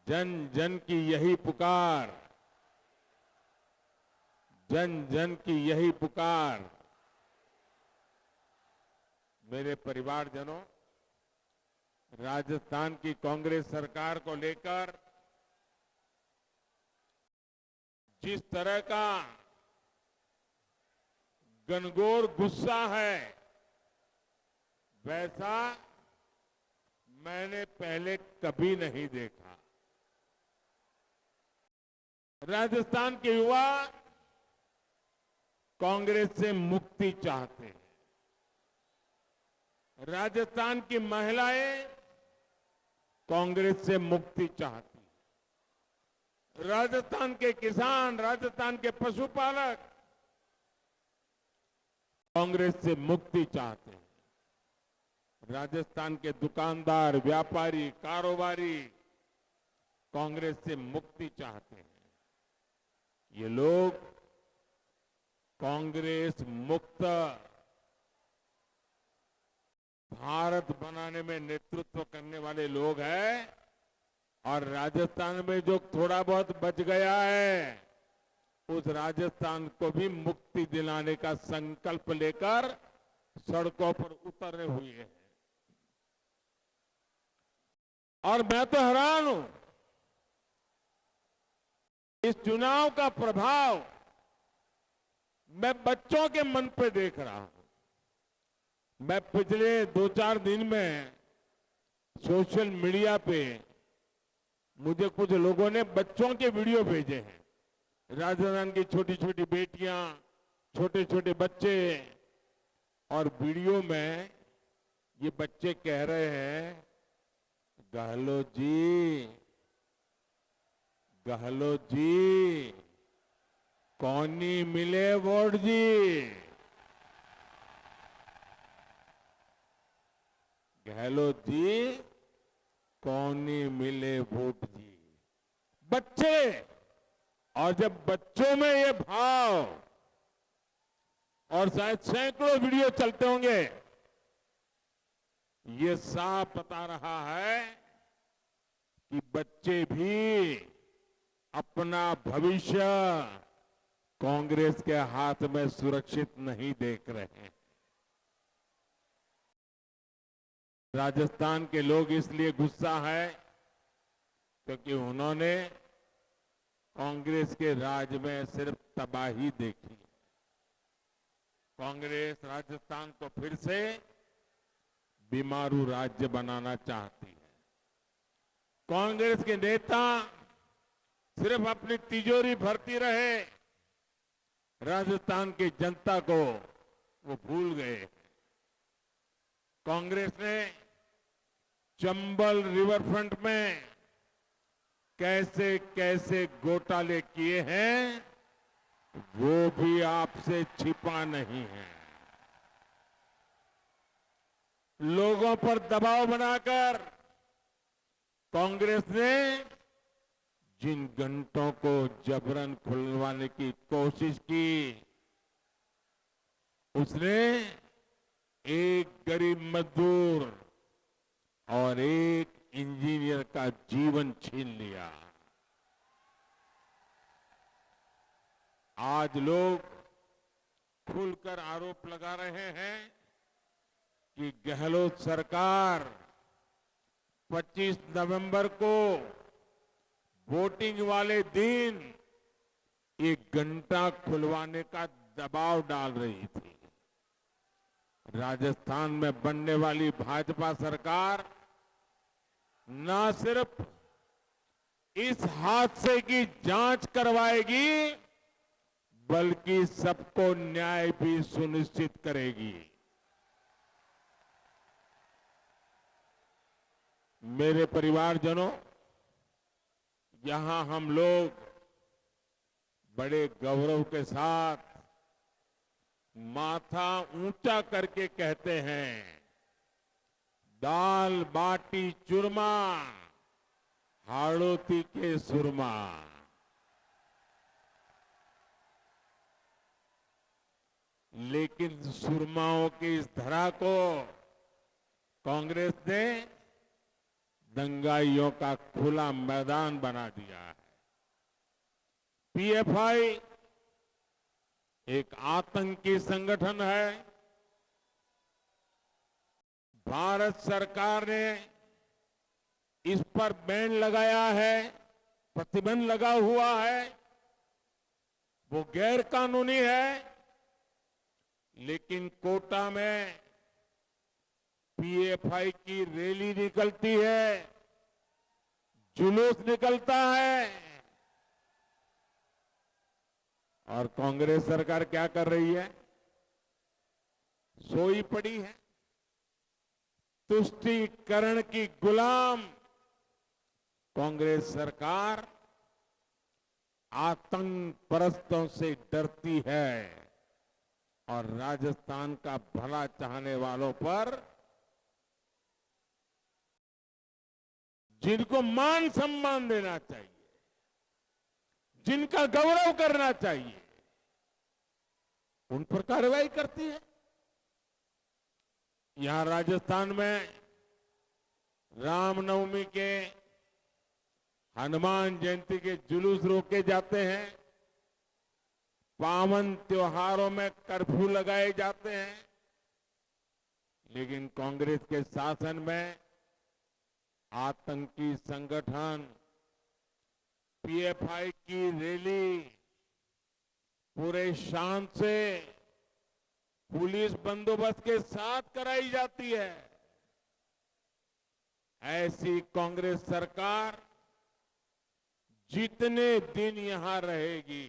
जन जन की यही पुकार, जन जन की यही पुकार। मेरे परिवारजनों, राजस्थान की कांग्रेस सरकार को लेकर जिस तरह का घनघोर गुस्सा है, वैसा मैंने पहले कभी नहीं देखा। राजस्थान के युवा कांग्रेस से मुक्ति चाहते हैं। राजस्थान की महिलाएं कांग्रेस से मुक्ति चाहती हैं। राजस्थान के किसान, राजस्थान के पशुपालक कांग्रेस से मुक्ति चाहते हैं। राजस्थान के दुकानदार, व्यापारी, कारोबारी कांग्रेस से मुक्ति चाहते हैं। ये लोग कांग्रेस मुक्त भारत बनाने में नेतृत्व करने वाले लोग हैं। और राजस्थान में जो थोड़ा बहुत बच गया है, उस राजस्थान को भी मुक्ति दिलाने का संकल्प लेकर सड़कों पर उतरे हुए हैं। और मैं तो हैरान हूं, इस चुनाव का प्रभाव मैं बच्चों के मन पे देख रहा हूं। मैं पिछले 2-4 दिन में सोशल मीडिया पे मुझे कुछ लोगों ने बच्चों के वीडियो भेजे हैं। राजस्थान की छोटी छोटी बेटियां, छोटे छोटे बच्चे, और वीडियो में ये बच्चे कह रहे हैं, गहलोत जी कौनी मिले वोट जी। गहलोत जी कौनी मिले वोट जी। बच्चे, और जब बच्चों में ये भाव, और शायद सैकड़ों वीडियो चलते होंगे, ये साफ बता रहा है कि बच्चे भी अपना भविष्य कांग्रेस के हाथ में सुरक्षित नहीं देख रहे हैं। राजस्थान के लोग इसलिए गुस्सा है क्योंकि उन्होंने कांग्रेस के राज में सिर्फ तबाही देखी। कांग्रेस राजस्थान को फिर से बीमारू राज्य बनाना चाहती है। कांग्रेस के नेता सिर्फ अपनी तिजोरी भरती रहे, राजस्थान की जनता को वो भूल गए। कांग्रेस ने चंबल रिवरफ्रंट में कैसे कैसे घोटाले किए हैं, वो भी आपसे छिपा नहीं है। लोगों पर दबाव बनाकर कांग्रेस ने जिन घंटों को जबरन खुलवाने की कोशिश की, उसने एक गरीब मजदूर और एक इंजीनियर का जीवन छीन लिया। आज लोग खुलकर आरोप लगा रहे हैं कि गहलोत सरकार 25 नवंबर को वोटिंग वाले दिन एक घंटा खुलवाने का दबाव डाल रही थी। राजस्थान में बनने वाली भाजपा सरकार न सिर्फ इस हादसे की जांच करवाएगी, बल्कि सबको न्याय भी सुनिश्चित करेगी। मेरे परिवारजनों, यहां हम लोग बड़े गौरव के साथ माथा ऊंचा करके कहते हैं, दाल बाटी चूरमा, हाड़ोती के सुरमा। लेकिन सुरमाओं की इस धरा को कांग्रेस ने दंगाइयों का खुला मैदान बना दिया है। पीएफआई एक आतंकी संगठन है। भारत सरकार ने इस पर बैन लगाया है, प्रतिबंध लगा हुआ है। वो गैर कानूनी है, लेकिन कोटा में पीएफआई की रैली निकलती है, जुलूस निकलता है, और कांग्रेस सरकार क्या कर रही है? सोई पड़ी है। तुष्टीकरण की गुलाम कांग्रेस सरकार आतंक परस्तों से डरती है और राजस्थान का भला चाहने वालों पर, जिनको मान सम्मान देना चाहिए, जिनका गौरव करना चाहिए, उन पर कार्रवाई करती है। यहां राजस्थान में रामनवमी के, हनुमान जयंती के जुलूस रोके जाते हैं, पावन त्योहारों में कर्फ्यू लगाए जाते हैं, लेकिन कांग्रेस के शासन में आतंकी संगठन पीएफआई की रैली पूरे शान से पुलिस बंदोबस्त के साथ कराई जाती है। ऐसी कांग्रेस सरकार जितने दिन यहां रहेगी,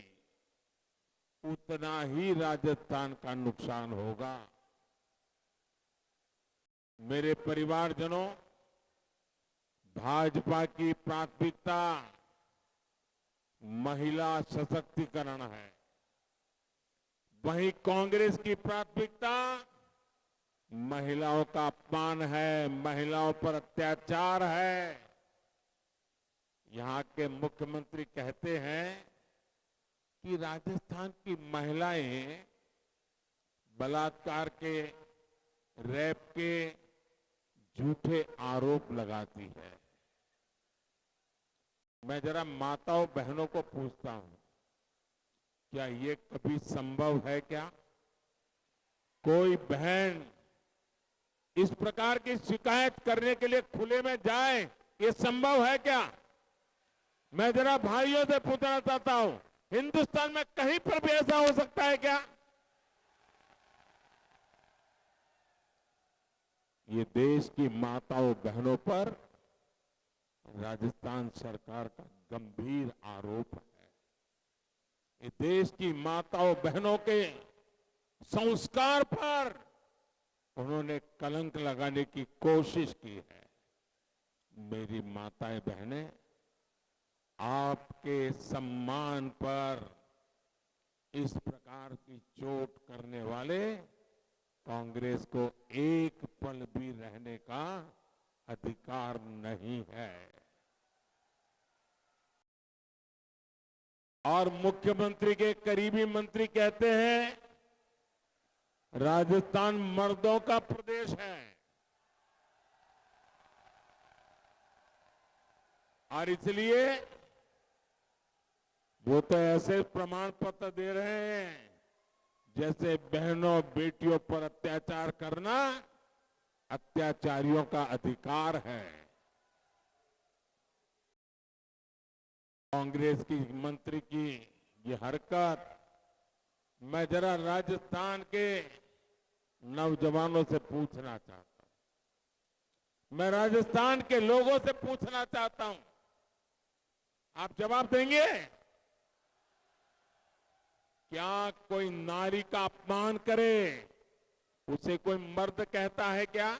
उतना ही राजस्थान का नुकसान होगा। मेरे परिवारजनों, भाजपा की प्राथमिकता महिला सशक्तिकरण है, वहीं कांग्रेस की प्राथमिकता महिलाओं का अपमान है, महिलाओं पर अत्याचार है। यहां के मुख्यमंत्री कहते हैं कि राजस्थान की महिलाएं बलात्कार के, रेप के झूठे आरोप लगाती है। मैं जरा माताओं बहनों को पूछता हूं, क्या ये कभी संभव है? क्या कोई बहन इस प्रकार की शिकायत करने के लिए खुले में जाए? ये संभव है क्या? मैं जरा भाइयों से पूछना चाहता हूं, हिंदुस्तान में कहीं पर भी ऐसा हो सकता है क्या? ये देश की माताओं बहनों पर राजस्थान सरकार का गंभीर आरोप है। ये देश की माताओं बहनों के संस्कार पर उन्होंने कलंक लगाने की कोशिश की है। मेरी माताएं बहनें, आपके सम्मान पर इस प्रकार की चोट करने वाले कांग्रेस को एक पल भी रहने का अधिकार नहीं है। और मुख्यमंत्री के करीबी मंत्री कहते हैं राजस्थान मर्दों का प्रदेश है, और इसलिए वो तो ऐसे प्रमाण पत्र दे रहे हैं जैसे बहनों बेटियों पर अत्याचार करना अत्याचारियों का अधिकार है। कांग्रेस की मंत्री की ये हरकत, मैं जरा राजस्थान के नौजवानों से पूछना चाहता हूं, मैं राजस्थान के लोगों से पूछना चाहता हूं, आप जवाब देंगे? क्या कोई नारी का अपमान करे उसे कोई मर्द कहता है क्या?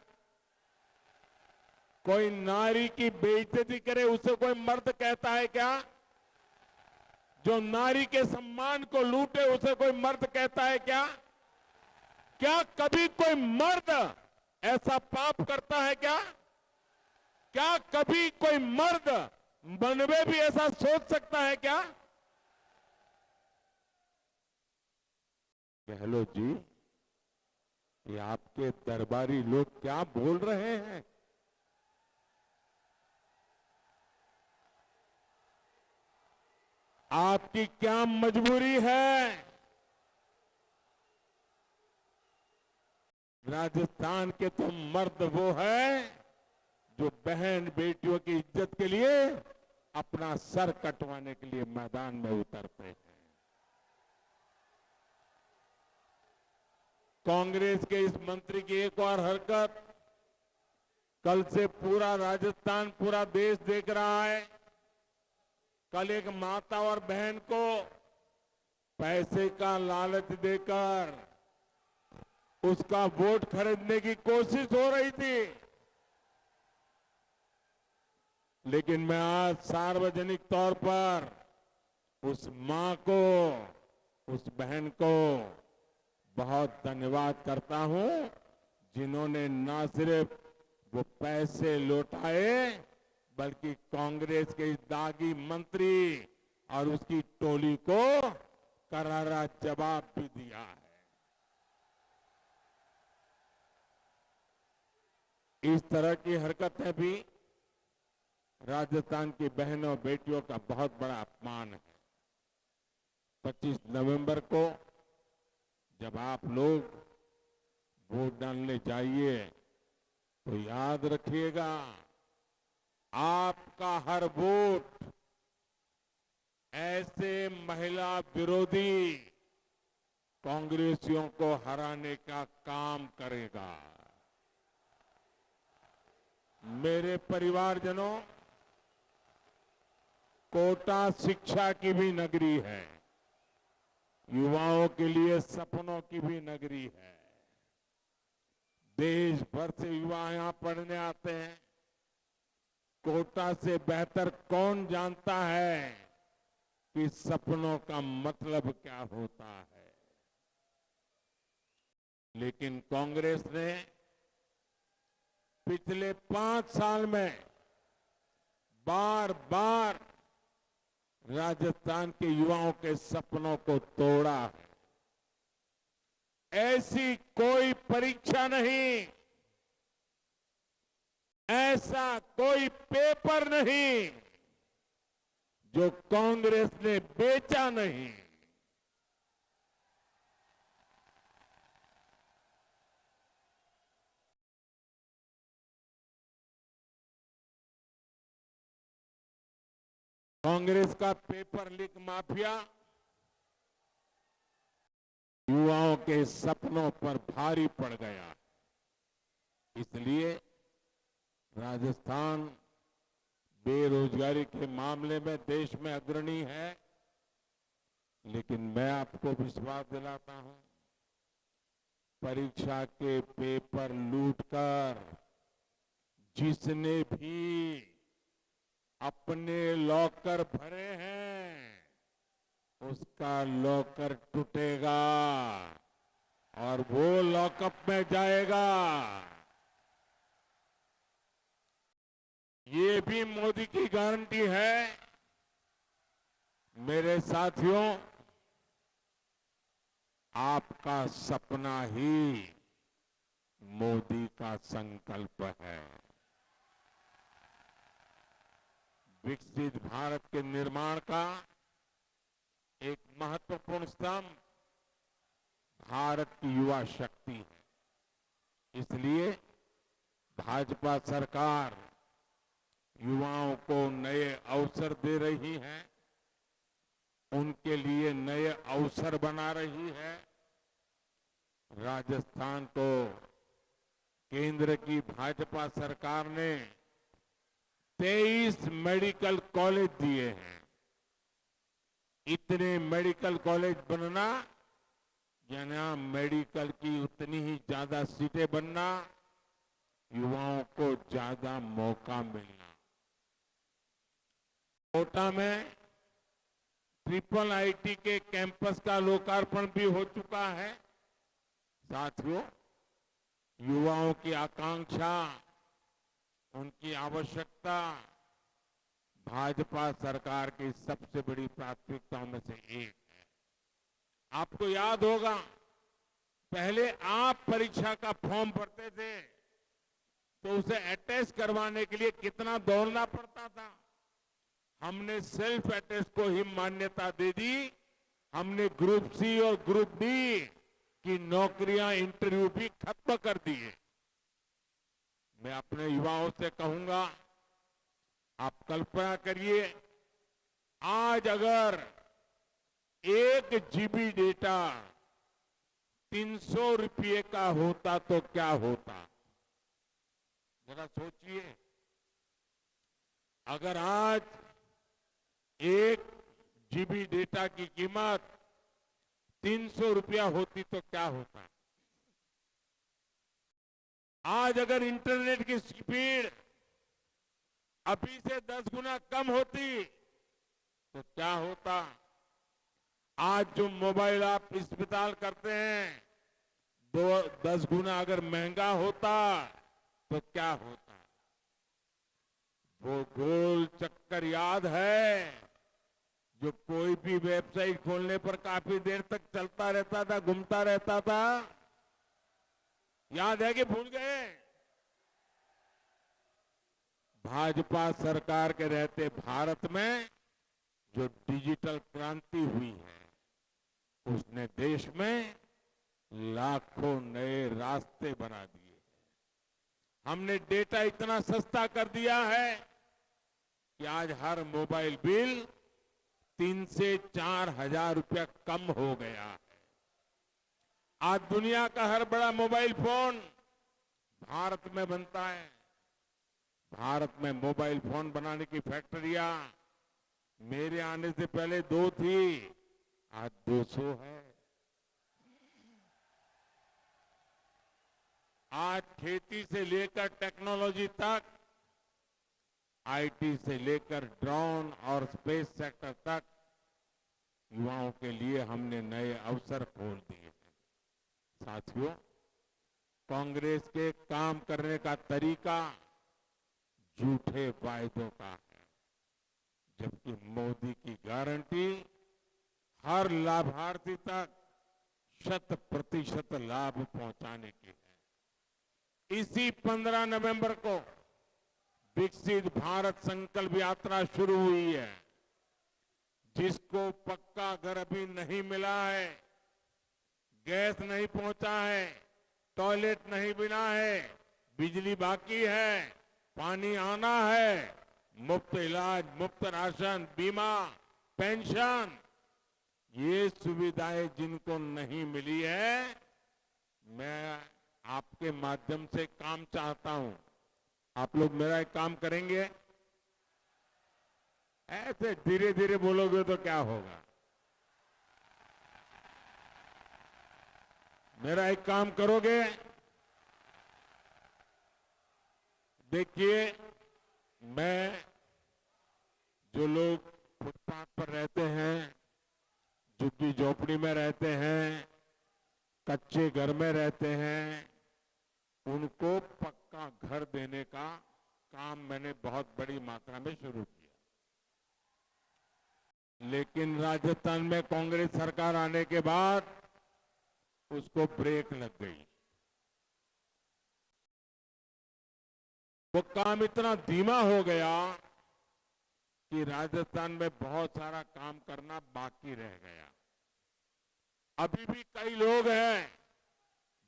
कोई नारी की बेइज्जती करे उसे कोई मर्द कहता है क्या? जो नारी के सम्मान को लूटे उसे कोई मर्द कहता है क्या? क्या कभी कोई मर्द ऐसा पाप करता है क्या? क्या कभी कोई मर्द मन में भी ऐसा सोच सकता है क्या? गहलोत जी, ये आपके दरबारी लोग क्या बोल रहे हैं? आपकी क्या मजबूरी है? राजस्थान के तो मर्द वो है जो बहन बेटियों की इज्जत के लिए अपना सर कटवाने के लिए मैदान में उतरते हैं। कांग्रेस के इस मंत्री की एक और हरकत कल से पूरा राजस्थान, पूरा देश देख रहा है। कल एक माता और बहन को पैसे का लालच देकर उसका वोट खरीदने की कोशिश हो रही थी, लेकिन मैं आज सार्वजनिक तौर पर उस मां को, उस बहन को बहुत धन्यवाद करता हूं, जिन्होंने न सिर्फ वो पैसे लौटाए बल्कि कांग्रेस के इस दागी मंत्री और उसकी टोली को करारा जवाब भी दिया है। इस तरह की हरकतें भी राजस्थान की बहनों बेटियों का बहुत बड़ा अपमान है। 25 नवंबर को जब आप लोग वोट डालने जाइए तो याद रखिएगा, आपका हर वोट ऐसे महिला विरोधी कांग्रेसियों को हराने का काम करेगा। मेरे परिवारजनों, कोटा शिक्षा की भी नगरी है, युवाओं के लिए सपनों की भी नगरी है। देश भर से युवा यहां पढ़ने आते हैं। कोटा से बेहतर कौन जानता है कि सपनों का मतलब क्या होता है। लेकिन कांग्रेस ने पिछले 5 साल में बार बार राजस्थान के युवाओं के सपनों को तोड़ा है। ऐसी कोई परीक्षा नहीं, ऐसा कोई पेपर नहीं जो कांग्रेस ने बेचा नहीं। कांग्रेस का पेपर लीक माफिया युवाओं के सपनों पर भारी पड़ गया। इसलिए राजस्थान बेरोजगारी के मामले में देश में अग्रणी है। लेकिन मैं आपको विश्वास दिलाता हूं, परीक्षा के पेपर लूटकर जिसने भी अपने लॉकर भरे हैं उसका लॉकर टूटेगा और वो लॉकअप में जाएगा। ये भी मोदी की गारंटी है। मेरे साथियों, आपका सपना ही मोदी का संकल्प है। विकसित भारत के निर्माण का एक महत्वपूर्ण स्तंभ भारत की युवा शक्ति है। इसलिए भाजपा सरकार युवाओं को नए अवसर दे रही है, उनके लिए नए अवसर बना रही है। राजस्थान को केंद्र की भाजपा सरकार ने 23 मेडिकल कॉलेज दिए हैं। इतने मेडिकल कॉलेज बनना यानी मेडिकल की उतनी ही ज्यादा सीटें बनना, युवाओं को ज्यादा मौका मिलना। कोटा में ट्रिपल आईटी के कैंपस का लोकार्पण भी हो चुका है। साथियों, युवाओं की आकांक्षा, उनकी आवश्यकता भाजपा सरकार की सबसे बड़ी प्राथमिकताओं में से एक है। आपको याद होगा, पहले आप परीक्षा का फॉर्म भरते थे तो उसे अटैच करवाने के लिए कितना दौड़ना पड़ता था। हमने सेल्फ अटेस्ट को ही मान्यता दे दी। हमने ग्रुप सी और ग्रुप डी की नौकरियां इंटरव्यू भी खत्म कर दिए। मैं अपने युवाओं से कहूंगा, आप कल्पना करिए, आज अगर 1 GB डेटा 300 रुपये का होता तो क्या होता? जरा सोचिए, अगर आज 1 GB डेटा की कीमत 300 रुपया होती तो क्या होता? आज अगर इंटरनेट की स्पीड अभी से 10 गुना कम होती तो क्या होता? आज जो मोबाइल आप इस्तेमाल करते हैं 10 गुना अगर महंगा होता तो क्या होता? वो गोल चक्कर याद है जो कोई भी वेबसाइट खोलने पर काफी देर तक चलता रहता था, घूमता रहता था? याद है कि भूल गए? भाजपा सरकार के रहते भारत में जो डिजिटल क्रांति हुई है, उसने देश में लाखों नए रास्ते बना दिए। हमने डेटा इतना सस्ता कर दिया है कि आज हर मोबाइल बिल 3 से 4 हजार रुपया कम हो गया है। आज दुनिया का हर बड़ा मोबाइल फोन भारत में बनता है। भारत में मोबाइल फोन बनाने की फैक्ट्रियां मेरे आने से पहले 2 थी, आज 200 है। आज खेती से लेकर टेक्नोलॉजी तक, आईटी से लेकर ड्रोन और स्पेस सेक्टर तक युवाओं के लिए हमने नए अवसर खोल दिए हैं। साथियों, कांग्रेस के काम करने का तरीका झूठे वायदों का है, जबकि मोदी की गारंटी हर लाभार्थी तक 100% लाभ पहुंचाने की है। इसी 15 नवंबर को विकसित भारत संकल्प यात्रा शुरू हुई है। जिसको पक्का घर अभी नहीं मिला है, गैस नहीं पहुंचा है, टॉयलेट नहीं बना है, बिजली बाकी है, पानी आना है, मुफ्त इलाज, मुफ्त राशन, बीमा, पेंशन, ये सुविधाएं जिनको नहीं मिली है, मैं आपके माध्यम से काम चाहता हूं। आप लोग मेरा एक काम करेंगे? ऐसे धीरे धीरे बोलोगे तो क्या होगा? मेरा एक काम करोगे? देखिए, मैं जो लोग फुटपाथ पर रहते हैं, झुग्गी झोपड़ी में रहते हैं, कच्चे घर में रहते हैं, उनको पक्का घर देने का काम मैंने बहुत बड़ी मात्रा में शुरू किया। लेकिन राजस्थान में कांग्रेस सरकार आने के बाद उसको ब्रेक लग गई। वो काम इतना धीमा हो गया कि राजस्थान में बहुत सारा काम करना बाकी रह गया। अभी भी कई लोग हैं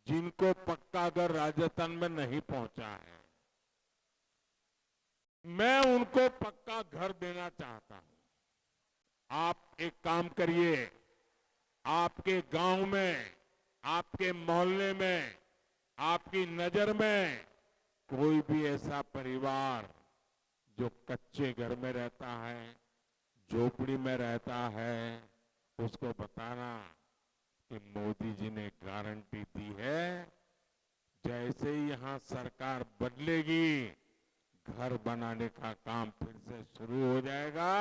जिनको पक्का घर राजस्थान में नहीं पहुंचा है। मैं उनको पक्का घर देना चाहता हूं। आप एक काम करिए, आपके गांव में, आपके मोहल्ले में, आपकी नजर में कोई भी ऐसा परिवार जो कच्चे घर में रहता है, झोपड़ी में रहता है, उसको बताना कि मोदी जी ने गारंटी दी है, जैसे ही यहां सरकार बदलेगी, घर बनाने का काम फिर से शुरू हो जाएगा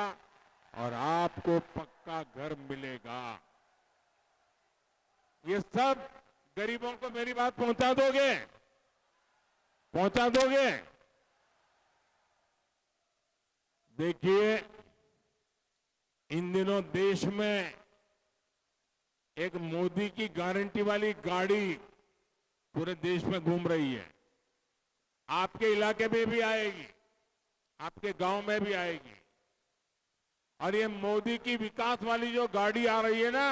और आपको पक्का घर मिलेगा। ये सब गरीबों को मेरी बात पहुंचा दोगे? पहुंचा दोगे? देखिए, इन दिनों देश में एक मोदी की गारंटी वाली गाड़ी पूरे देश में घूम रही है। आपके इलाके में भी आएगी, आपके गांव में भी आएगी। और ये मोदी की विकास वाली जो गाड़ी आ रही है ना,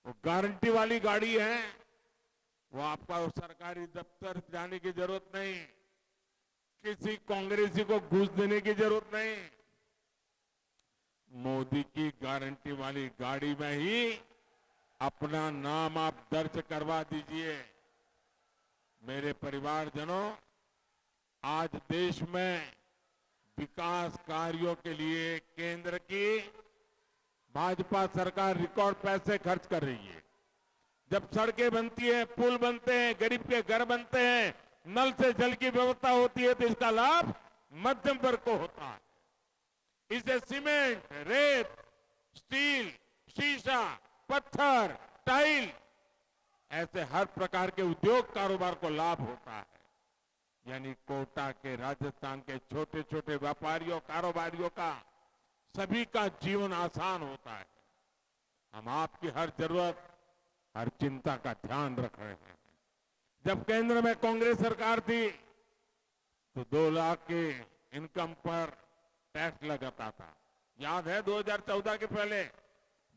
वो गारंटी वाली गाड़ी है। वो आपका सरकारी दफ्तर जाने की जरूरत नहीं, किसी कांग्रेसी को घूस देने की जरूरत नहीं। मोदी की गारंटी वाली गाड़ी में ही अपना नाम आप दर्ज करवा दीजिए। मेरे परिवारजनों, आज देश में विकास कार्यों के लिए केंद्र की भाजपा सरकार रिकॉर्ड पैसे खर्च कर रही है। जब सड़कें बनती हैं, पुल बनते हैं, गरीब के घर बनते हैं, नल से जल की व्यवस्था होती है, तो इसका लाभ मध्यम वर्ग को होता है। इसे सीमेंट, रेत, स्टील, शीशा, पत्थर, टाइल, ऐसे हर प्रकार के उद्योग कारोबार को लाभ होता है। यानी कोटा के, राजस्थान के छोटे छोटे व्यापारियों, कारोबारियों का, सभी का जीवन आसान होता है। हम आपकी हर जरूरत, हर चिंता का ध्यान रख रहे हैं। जब केंद्र में कांग्रेस सरकार थी तो 2 लाख के इनकम पर टैक्स लगाता था। याद है 2014 के पहले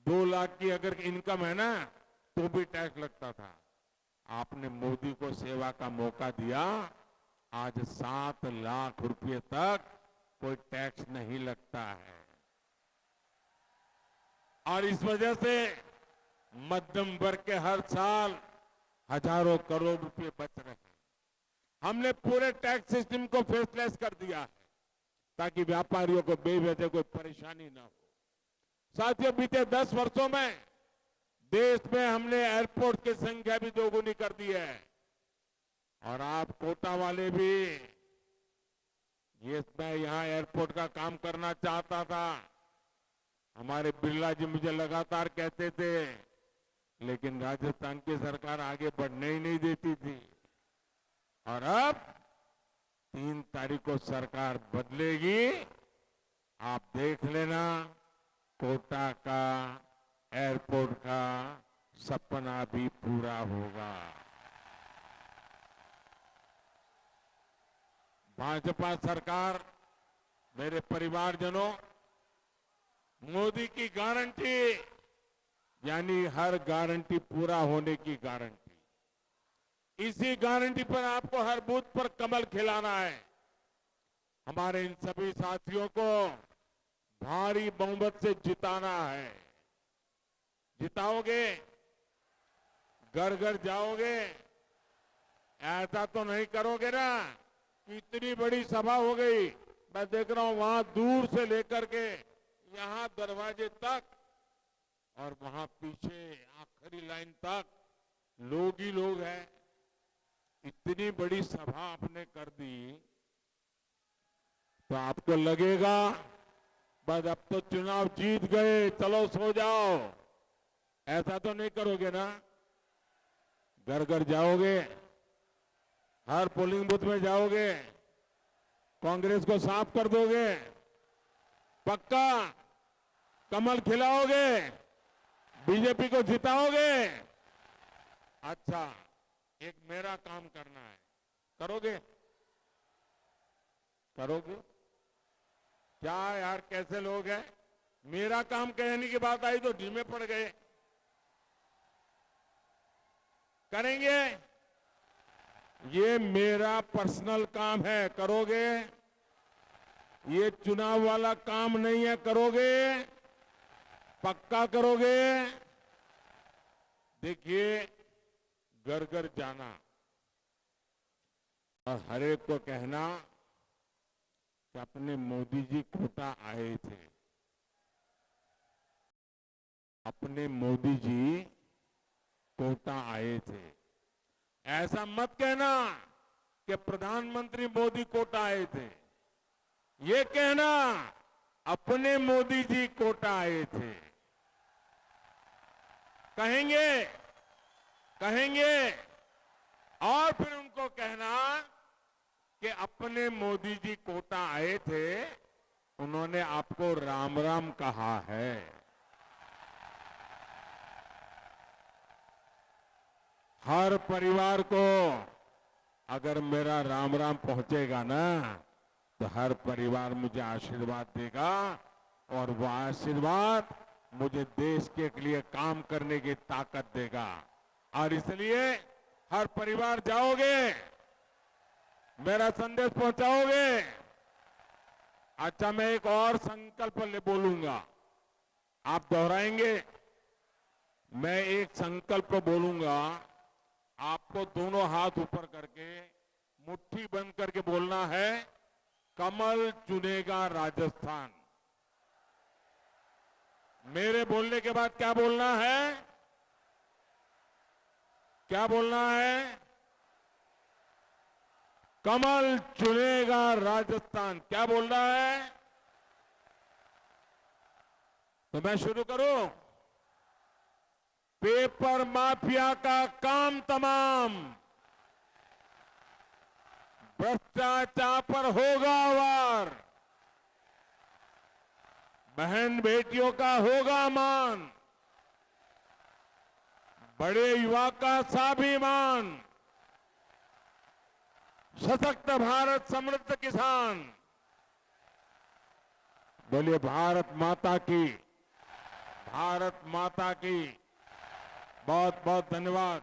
2 लाख की अगर इनकम है ना तो भी टैक्स लगता था। आपने मोदी को सेवा का मौका दिया, आज 7 लाख रुपए तक कोई टैक्स नहीं लगता है। और इस वजह से मध्यम वर्ग के हर साल हजारों करोड़ रुपए बच रहे हैं। हमने पूरे टैक्स सिस्टम को फेसलेस कर दिया है ताकि व्यापारियों को बेवजह कोई परेशानी ना हो। साथियों, बीते 10 वर्षों में देश में हमने एयरपोर्ट की संख्या भी 2 गुनी कर दी है। और आप कोटा वाले भी, ये मैं यहां एयरपोर्ट का काम करना चाहता था, हमारे बिरला जी मुझे लगातार कहते थे, लेकिन राजस्थान की सरकार आगे बढ़ने ही नहीं देती थी। और अब 3 तारीख को सरकार बदलेगी, आप देख लेना, कोटा का एयरपोर्ट का सपना भी पूरा होगा। भाजपा सरकार, मेरे परिवारजनों, मोदी की गारंटी यानी हर गारंटी पूरा होने की गारंटी। इसी गारंटी पर आपको हर बूथ पर कमल खिलाना है। हमारे इन सभी साथियों को भारी बहुमत से जिताना है। जिताओगे, घर घर जाओगे, ऐसा तो नहीं करोगे ना कि इतनी बड़ी सभा हो गई, मैं देख रहा हूं वहां दूर से लेकर के यहां दरवाजे तक और वहां पीछे आखिरी लाइन तक लोग ही लोग हैं। इतनी बड़ी सभा आपने कर दी तो आपको लगेगा बस अब तो चुनाव जीत गए, चलो सो जाओ। ऐसा तो नहीं करोगे ना। घर घर जाओगे, हर पोलिंग बूथ में जाओगे, कांग्रेस को साफ कर दोगे, पक्का कमल खिलाओगे, बीजेपी को जिताओगे। अच्छा, एक मेरा काम करना है, करोगे? करोगे? क्या यार, कैसे लोग हैं? मेरा काम कहने की बात आई तो ढीमे पड़ गए। करेंगे? ये मेरा पर्सनल काम है, करोगे? ये चुनाव वाला काम नहीं है, करोगे? पक्का करोगे? देखिए, घर घर जाना और हर एक को कहना कि अपने मोदी जी कोटा आए थे, अपने मोदी जी कोटा आए थे। ऐसा मत कहना कि प्रधानमंत्री मोदी कोटा आए थे, ये कहना अपने मोदी जी कोटा आए थे। कहेंगे कहेंगे और फिर उनको कहना कि अपने मोदी जी कोटा आए थे, उन्होंने आपको राम राम कहा है। हर परिवार को अगर मेरा राम राम पहुंचेगा ना तो हर परिवार मुझे आशीर्वाद देगा और वह आशीर्वाद मुझे देश के लिए काम करने की ताकत देगा। और इसलिए हर परिवार जाओगे, मेरा संदेश पहुंचाओगे। अच्छा, मैं एक और संकल्प ले बोलूंगा, आप दोहराएंगे। मैं एक संकल्प बोलूंगा, आपको दोनों हाथ ऊपर करके मुट्ठी बंद करके बोलना है, कमल चुनेगा राजस्थान। मेरे बोलने के बाद क्या बोलना है? क्या बोलना है? कमल चुनेगा राजस्थान। क्या बोलना है? तो मैं शुरू करूं। पेपर माफिया का काम तमाम, भ्रष्टाचार पर होगा वार, बहन बेटियों का होगा मान, बड़े युवा का स्वाभिमान, सशक्त भारत, समृद्ध किसान। बोलिए भारत माता की, भारत माता की। बहुत बहुत धन्यवाद।